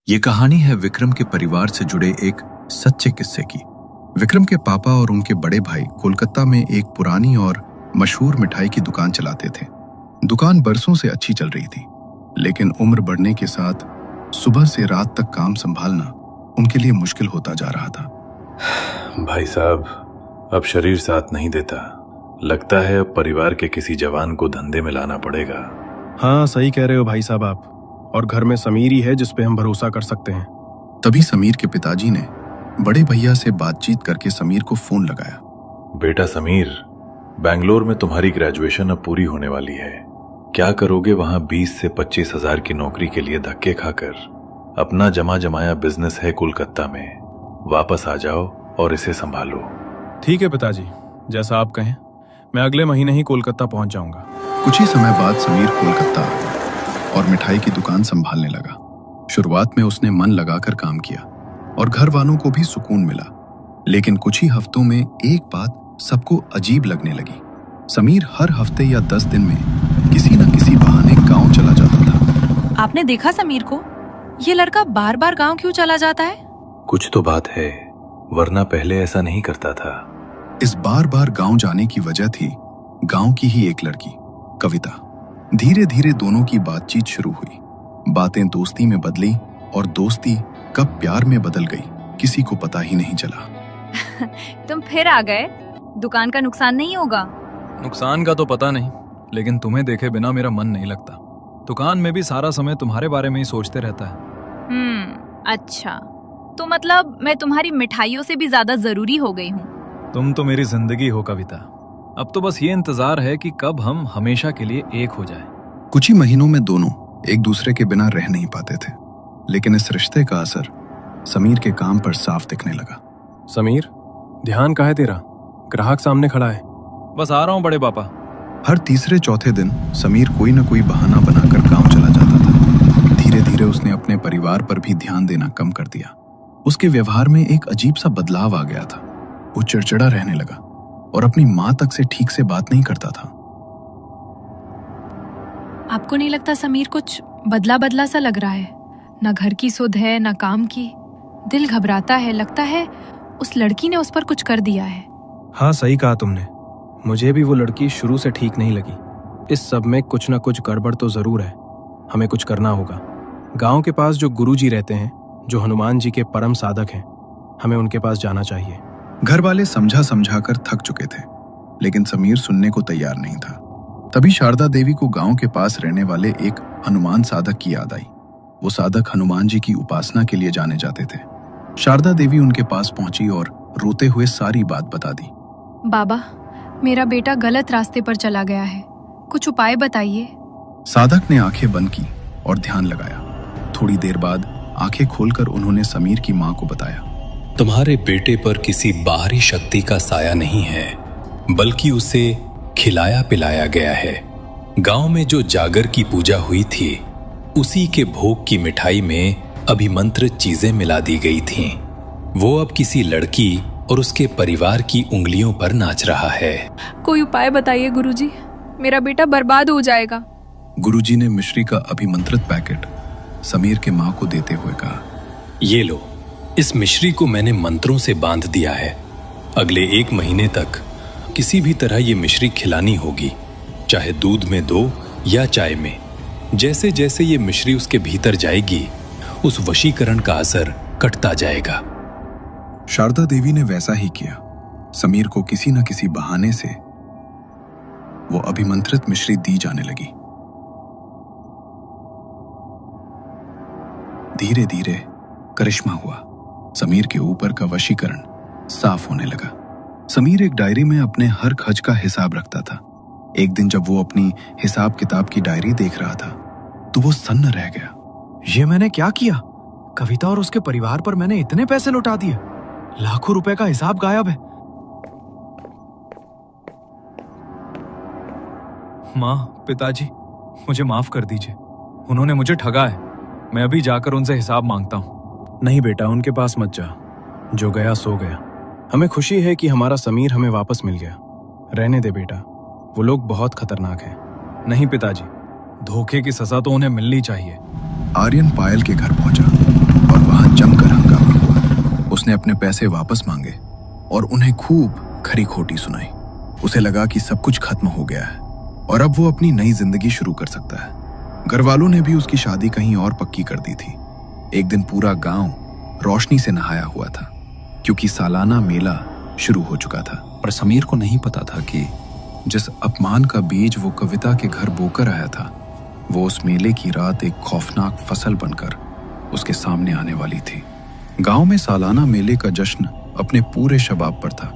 ये कहानी है विक्रम के परिवार से जुड़े एक सच्चे किस्से की। विक्रम के पापा और उनके बड़े भाई कोलकाता में एक पुरानी और मशहूर मिठाई की दुकान चलाते थे। दुकान बरसों से अच्छी चल रही थी, लेकिन उम्र बढ़ने के साथ सुबह से रात तक काम संभालना उनके लिए मुश्किल होता जा रहा था। भाई साहब, अब शरीर साथ नहीं देता। लगता है अब परिवार के किसी जवान को धंधे में लाना पड़ेगा। हाँ, सही कह रहे हो भाई साहब आप। और घर में समीर ही है जिस पे हम भरोसा कर सकते हैं। तभी समीर के पिताजी ने बड़े भैया से बातचीत करके समीर को फोन लगाया। बेटा समीर, बैंगलोर में तुम्हारी ग्रेजुएशन अब पूरी होने वाली है। क्या करोगे वहां 20 से 25 हजार की नौकरी के लिए धक्के खाकर? अपना जमा जमाया बिजनेस है कोलकाता में, वापस आ जाओ और इसे संभालो। ठीक है पिताजी, जैसा आप कहें। मैं अगले महीने ही कोलकाता पहुंच जाऊंगा। कुछ ही समय बाद समीर कोलकाता आ गया और मिठाई की दुकान संभालने लगा। शुरुआत में उसने मन लगाकर काम किया और घर वालों को भी सुकून मिला, लेकिन कुछ ही हफ्तों में एक बात सबको अजीब लगने लगी। समीर हर हफ्ते या 10 दिन में किसी न किसी बहाने गांव चला जाता था। आपने देखा समीर को? ये लड़का बार बार गांव क्यों चला जाता है? कुछ तो बात है, वरना पहले ऐसा नहीं करता था। इस बार बार गांव जाने की वजह थी गांव की ही एक लड़की, कविता। धीरे धीरे दोनों की बातचीत शुरू हुई। बातें दोस्ती में बदली और दोस्ती कब प्यार में बदल गई किसी को पता ही नहीं चला। तुम फिर आ गए। दुकान का नुकसान नहीं होगा? नुकसान का तो पता नहीं, लेकिन तुम्हें देखे बिना मेरा मन नहीं लगता। दुकान में भी सारा समय तुम्हारे बारे में ही सोचते रहता है। अच्छा, तो मतलब मैं तुम्हारी मिठाइयों से भी ज्यादा जरूरी हो गई हूँ। तुम तो मेरी जिंदगी हो कविता। अब तो बस ये इंतजार है कि कब हम हमेशा के लिए एक हो जाए। कुछ ही महीनों में दोनों एक दूसरे के बिना रह नहीं पाते थे, लेकिन इस रिश्ते का असर समीर के काम पर साफ दिखने लगा। समीर, ध्यान कहाँ है तेरा? ग्राहक सामने खड़ा है। बस आ रहा हूँ बड़े पापा। हर तीसरे चौथे दिन समीर कोई न कोई बहाना बनाकर गांव चला जाता था। धीरे धीरे उसने अपने परिवार पर भी ध्यान देना कम कर दिया। उसके व्यवहार में एक अजीब सा बदलाव आ गया था। वो चिड़चिड़ा रहने लगा और अपनी माँ तक से ठीक से बात नहीं करता था। आपको नहीं लगता समीर कुछ बदला बदला सा लग रहा है? ना घर की सुध है, ना काम की। दिल घबराता है, लगता है उस लड़की ने उस पर कुछ कर दिया है। हाँ, सही कहा तुमने। मुझे भी वो लड़की शुरू से ठीक नहीं लगी। इस सब में कुछ ना कुछ गड़बड़ तो जरूर है। हमें कुछ करना होगा। गांव के पास जो गुरुजी रहते हैं, जो हनुमान जी के परम साधक हैं, हमें उनके पास जाना चाहिए। घर वाले समझा समझा कर थक चुके थे, लेकिन समीर सुनने को तैयार नहीं था। तभी शारदा देवी को गांव के पास रहने वाले एक हनुमान साधक की याद आई। वो साधक हनुमान जी की उपासना के लिए जाने जाते थे। शारदा देवी उनके पास पहुंची और रोते हुए सारी बात बता दी। बाबा, मेरा बेटा गलत रास्ते पर चला गया है, कुछ उपाय बताइए। साधक ने आंखें बंद की और ध्यान लगाया। थोड़ी देर बाद आंखें खोलकर उन्होंने समीर की मां को बताया, तुम्हारे बेटे पर किसी बाहरी शक्ति का साया नहीं है, बल्कि उसे खिलाया पिलाया गया है। गांव में जो जागर की पूजा हुई थी, उसी के भोग की मिठाई में अभिमंत्रित चीजें मिला दी गई थीं। वो अब किसी लड़की और उसके परिवार की उंगलियों पर नाच रहा है। कोई उपाय बताइए गुरुजी, मेरा बेटा बर्बाद हो जाएगा। गुरुजी ने मिश्री का अभिमंत्रित पैकेट समीर के मां को देते हुए कहा, ये लो, इस मिश्री को मैंने मंत्रों से बांध दिया है। अगले 1 महीने तक किसी भी तरह ये मिश्री खिलानी होगी, चाहे दूध में दो या चाय में। जैसे जैसे ये मिश्री उसके भीतर जाएगी, उस वशीकरण का असर कटता जाएगा। शारदा देवी ने वैसा ही किया। समीर को किसी न किसी बहाने से वो अभिमंत्रित मिश्री दी जाने लगी। धीरे धीरे करिश्मा हुआ। समीर के ऊपर का वशीकरण साफ होने लगा। समीर एक डायरी में अपने हर खर्च का हिसाब रखता था। एक दिन जब वो अपनी हिसाब किताब की डायरी देख रहा था, तो वो सन्न रह गया। ये मैंने क्या किया? कविता और उसके परिवार पर मैंने इतने पैसे लौटा दिए। लाखों रुपए का हिसाब गायब है। माँ, पिताजी, मुझे माफ कर दीजिए। उन्होंने मुझे ठगा है। मैं अभी जाकर उनसे हिसाब मांगता हूँ। नहीं बेटा, उनके पास मत जा। जो गया सो गया। हमें खुशी है कि हमारा समीर हमें वापस मिल गया। रहने दे बेटा, वो लोग बहुत खतरनाक हैं। नहीं पिताजी, धोखे की सजा तो उन्हें मिलनी चाहिए। आर्यन पायल के घर पहुंचा। जमकर हंगामा हुआ। उसने अपने पैसे वापस मांगे और उन्हें खूब खरी खोटी सुनाई। उसे लगा कि सब कुछ खत्म हो गया है और अब वो अपनी नई जिंदगी शुरू कर सकता है। घर वालों ने भी उसकी शादी कहीं और पक्की कर दी थी। एक दिन पूरा गांव रोशनी से नहाया हुआ था क्योंकि सालाना मेला शुरू हो चुका था। पर समीर को नहीं पता था कि जिस अपमान का बीज वो कविता के घर बोकर आया था, वो उस मेले की रात एक खौफनाक फसल बनकर उसके सामने आने वाली थी। गांव में सालाना मेले का जश्न अपने पूरे शबाब पर था।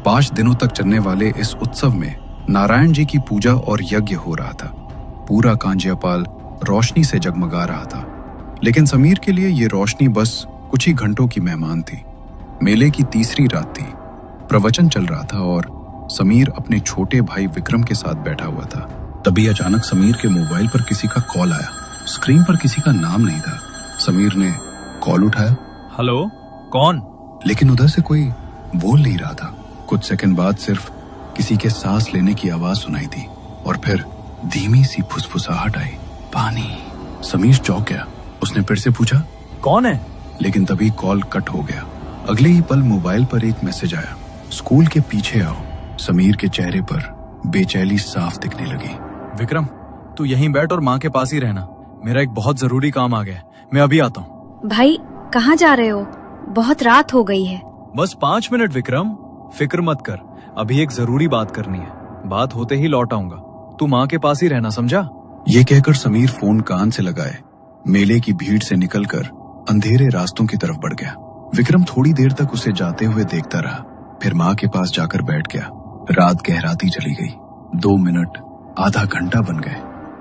5 दिनों तक चलने वाले इस उत्सव में नारायण जी की पूजा और यज्ञ हो रहा था। पूरा कांजियापाल रोशनी से जगमगा रहा था, लेकिन समीर के लिए ये रोशनी बस कुछ ही घंटों की मेहमान थी। मेले की तीसरी रात थी। प्रवचन चल रहा था और समीर अपने छोटे भाई विक्रम के साथ बैठा हुआ था। तभी अचानक समीर के मोबाइल पर किसी का कॉल आया। स्क्रीन पर किसी का नाम नहीं था। समीर ने कॉल उठाया। हेलो, कौन? लेकिन उधर से कोई बोल नहीं रहा था। कुछ सेकंड बाद सिर्फ किसी के सांस लेने की आवाज सुनाई दी और फिर धीमी सी फुसफुसाहट आई। पानी। समीर चौंक गया। उसने फिर से पूछा, कौन है? लेकिन तभी कॉल कट हो गया। अगले ही पल मोबाइल पर एक मैसेज आया, स्कूल के पीछे आओ। समीर के चेहरे पर बेचैनी साफ दिखने लगी। विक्रम, तू यहीं बैठ और माँ के पास ही रहना। मेरा एक बहुत जरूरी काम आ गया है, मैं अभी आता हूँ। भाई कहाँ जा रहे हो? बहुत रात हो गई है। बस 5 मिनट विक्रम, फिक्र मत कर, अभी एक जरूरी बात करनी है। बात होते ही लौट आऊंगा, तू माँ के पास ही रहना, समझा? ये कहकर समीर फोन कान से लगाए मेले की भीड़ से निकलकर अंधेरे रास्तों की तरफ बढ़ गया। विक्रम थोड़ी देर तक उसे जाते हुए देखता रहा, फिर माँ के पास जाकर बैठ गया। रात गहराती चली गई। 2 मिनट, आधा घंटा बन गए,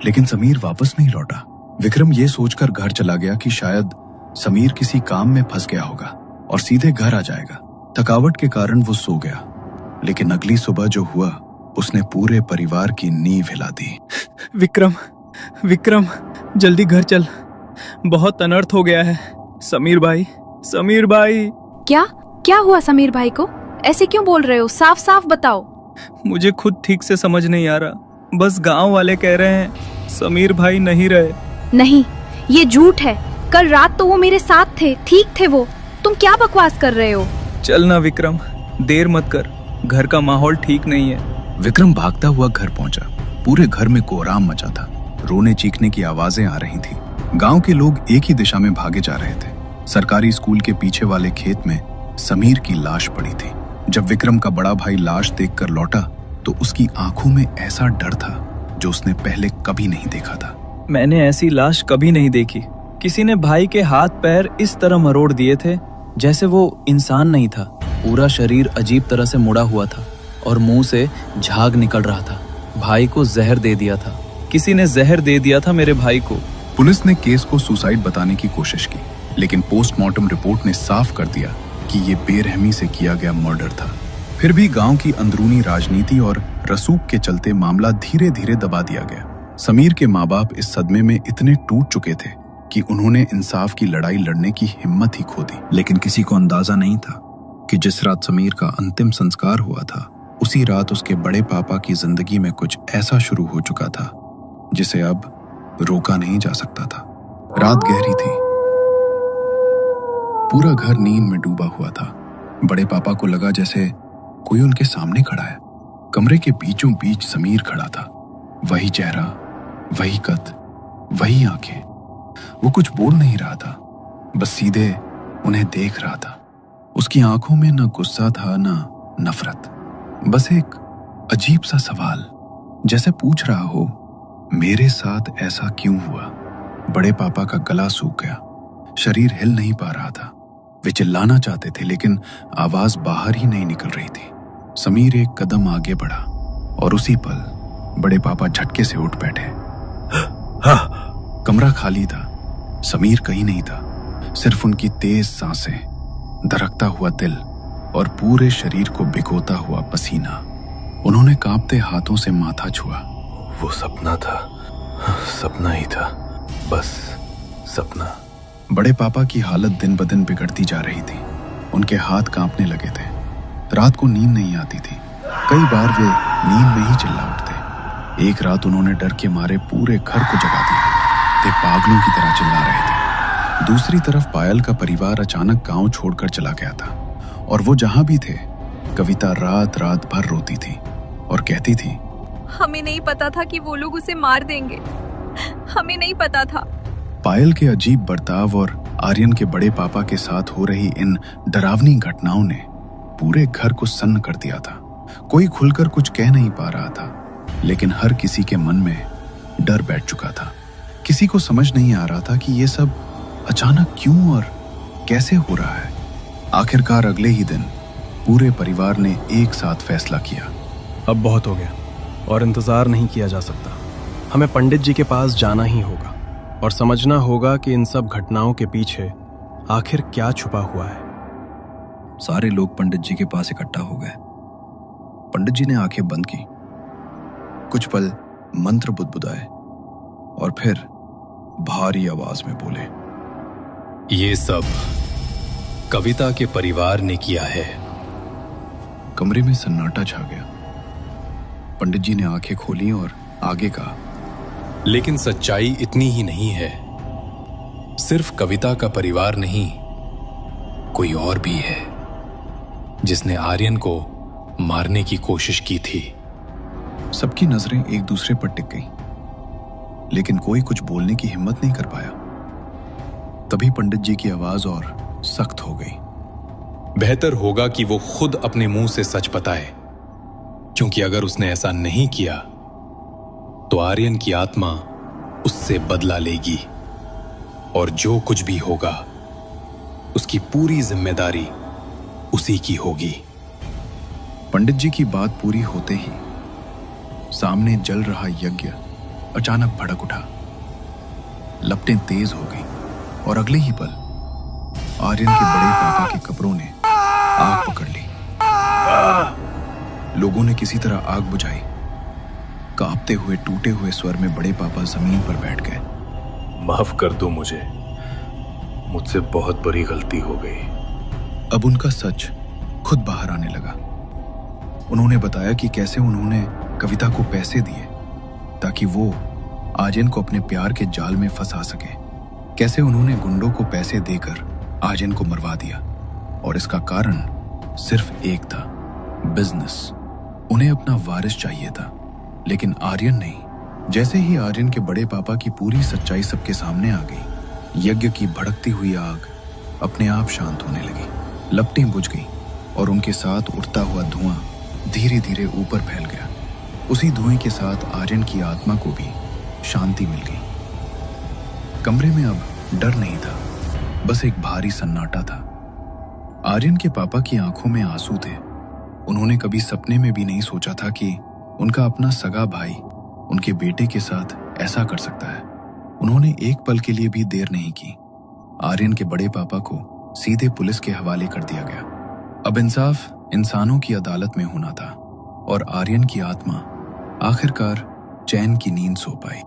लेकिन समीर वापस नहीं लौटा। विक्रम ये सोचकर घर चला गया कि शायद समीर किसी काम में फंस गया होगा और सीधे घर आ जाएगा। थकावट के कारण वो सो गया, लेकिन अगली सुबह जो हुआ उसने पूरे परिवार की नींव हिला दी। विक्रम, विक्रम, जल्दी घर चल, बहुत अनर्थ हो गया है। समीर भाई, समीर भाई। क्या हुआ समीर भाई को? ऐसे क्यों बोल रहे हो? साफ साफ बताओ। मुझे खुद ठीक से समझ नहीं आ रहा। बस गांव वाले कह रहे हैं समीर भाई नहीं रहे। नहीं, ये झूठ है। कल रात तो वो मेरे साथ थे, ठीक थे वो। तुम क्या बकवास कर रहे हो? चल ना विक्रम, देर मत कर, घर का माहौल ठीक नहीं है। विक्रम भागता हुआ घर पहुंचा। पूरे घर में कोहराम मचा था। रोने चीखने की आवाजें आ रही थी। गांव के लोग एक ही दिशा में भागे जा रहे थे। सरकारी स्कूल के पीछे वाले खेत में समीर की लाश पड़ी थी। जब विक्रम का बड़ा भाई लाश देखकर लौटा तो उसकी आंखों में ऐसा डर था जो उसने पहले कभी नहीं देखा था। मैंने ऐसी लाश कभी नहीं देखी। किसी ने भाई के हाथ पैर इस तरह मरोड़ दिए थे जैसे वो इंसान नहीं था। पूरा शरीर अजीब तरह से मुड़ा हुआ था और मुंह से झाग निकल रहा था। भाई को जहर दे दिया था, किसी ने जहर दे दिया था मेरे भाई को। पुलिस ने केस को सुसाइड बताने की कोशिश की, लेकिन पोस्टमार्टम रिपोर्ट ने साफ कर दिया कि ये बेरहमी से किया गया मर्डर था। फिर भी गांव की अंदरूनी राजनीति और रसूख के चलते मामला धीरे धीरे दबा दिया गया। समीर के माँ बाप इस सदमे में इतने टूट चुके थे कि उन्होंने इंसाफ की लड़ाई लड़ने की हिम्मत ही खो दी। लेकिन किसी को अंदाजा नहीं था कि जिस रात समीर का अंतिम संस्कार हुआ था, उसी रात उसके बड़े पापा की जिंदगी में कुछ ऐसा शुरू हो चुका था जिसे अब रोका नहीं जा सकता था। रात गहरी थी। पूरा घर नींद में डूबा हुआ था। बड़े पापा को लगा जैसे कोई उनके सामने खड़ा है। कमरे के बीचों बीच समीर खड़ा था। वही चेहरा, वही कद, वही आंखें। वो कुछ बोल नहीं रहा था, बस सीधे उन्हें देख रहा था। उसकी आंखों में न गुस्सा था न नफरत, बस एक अजीब सा सवाल, जैसे पूछ रहा हो, मेरे साथ ऐसा क्यों हुआ? बड़े पापा का गला सूख गया, शरीर हिल नहीं पा रहा था। वे चिल्लाना चाहते थे लेकिन आवाज बाहर ही नहीं निकल रही थी। समीर एक कदम आगे बढ़ा और उसी पल बड़े पापा झटके से उठ बैठे। कमरा खाली था। समीर कहीं नहीं था, सिर्फ उनकी तेज सांसें, धड़कता हुआ दिल और पूरे शरीर को भिगोता हुआ पसीना। उन्होंने कांपते हाथों से माथा छुआ। वो सपना था, सपना ही था, बस सपना। बड़े पापा की हालत दिन ब दिन बिगड़ती जा रही थी। उनके हाथ कांपने लगे थे। रात को नींद नहीं आती थी। कई बार वे नींद में ही चिल्ला उठते। एक रात उन्होंने डर के मारे पूरे घर को जगा दिया। वे पागलों की तरह चिल्ला रहे थे, दूसरी तरफ पायल का परिवार अचानक गांव छोड़कर चला गया था और वो जहां भी थे, कविता रात रात भर रोती थी और कहती थी, हमें नहीं पता था कि वो लोग उसे मार देंगे, हमें नहीं पता था। पायल के अजीब बर्ताव और आर्यन के बड़े पापा के साथ हो रही इन डरावनी घटनाओं ने पूरे घर को सन्न कर दिया था। कोई खुलकर कुछ कह नहीं पा रहा था, लेकिन हर किसी के मन में डर बैठ चुका था। किसी को समझ नहीं आ रहा था कि ये सब अचानक क्यों और कैसे हो रहा है। आखिरकार अगले ही दिन पूरे परिवार ने एक साथ फैसला किया, अब बहुत हो गया और इंतजार नहीं किया जा सकता। हमें पंडित जी के पास जाना ही होगा और समझना होगा कि इन सब घटनाओं के पीछे आखिर क्या छुपा हुआ है। सारे लोग पंडित जी के पास इकट्ठा हो गए। पंडित जी ने आंखें बंद की, कुछ पल मंत्र बुदबुदाए और फिर भारी आवाज में बोले, ये सब कविता के परिवार ने किया है। कमरे में सन्नाटा छा गया। पंडित जी ने आंखें खोली और आगे कहा, लेकिन सच्चाई इतनी ही नहीं है। सिर्फ कविता का परिवार नहीं, कोई और भी है जिसने आर्यन को मारने की कोशिश की थी। सबकी नजरें एक दूसरे पर टिक गईं, लेकिन कोई कुछ बोलने की हिम्मत नहीं कर पाया। तभी पंडित जी की आवाज और सख्त हो गई। बेहतर होगा कि वो खुद अपने मुंह से सच बताए, क्योंकि अगर उसने ऐसा नहीं किया तो आर्यन की आत्मा उससे बदला लेगी और जो कुछ भी होगा उसकी पूरी जिम्मेदारी उसी की होगी। पंडित जी की बात पूरी होते ही सामने जल रहा यज्ञ अचानक भड़क उठा। लपटें तेज हो गई और अगले ही पल आर्यन के बड़े पापा के कपड़ों ने आग पकड़ ली। लोगों ने किसी तरह आग बुझाई। कांपते हुए टूटे हुए स्वर में बड़े पापा जमीन पर बैठ गए। माफ कर दो मुझे, मुझसे बहुत बड़ी गलती हो गई। अब उनका सच खुद बाहर आने लगा। उन्होंने बताया कि कैसे उन्होंने कविता को पैसे दिए ताकि वो आर्यन को अपने प्यार के जाल में फंसा सके। कैसे उन्होंने गुंडों को पैसे देकर आर्यन को मरवा दिया और इसका कारण सिर्फ एक था, बिजनेस। उन्हें अपना वारिस चाहिए था, लेकिन आर्यन नहीं। जैसे ही आर्यन के बड़े पापा की पूरी सच्चाई सबके सामने आ गई, यज्ञ की भड़कती हुई आग अपने आप शांत होने लगी। लपटें बुझ गई और उनके साथ उड़ता हुआ धुआं धीरे धीरे ऊपर फैल गया। उसी धुएं के साथ आर्यन की आत्मा को भी शांति मिल गई। कमरे में अब डर नहीं था, बस एक भारी सन्नाटा था। आर्यन के पापा की आंखों में आंसू थे। उन्होंने कभी सपने में भी नहीं सोचा था कि उनका अपना सगा भाई उनके बेटे के साथ ऐसा कर सकता है। उन्होंने एक पल के लिए भी देर नहीं की। आर्यन के बड़े पापा को सीधे पुलिस के हवाले कर दिया गया। अब इंसाफ इंसानों की अदालत में होना था और आर्यन की आत्मा आखिरकार चैन की नींद सो पाई।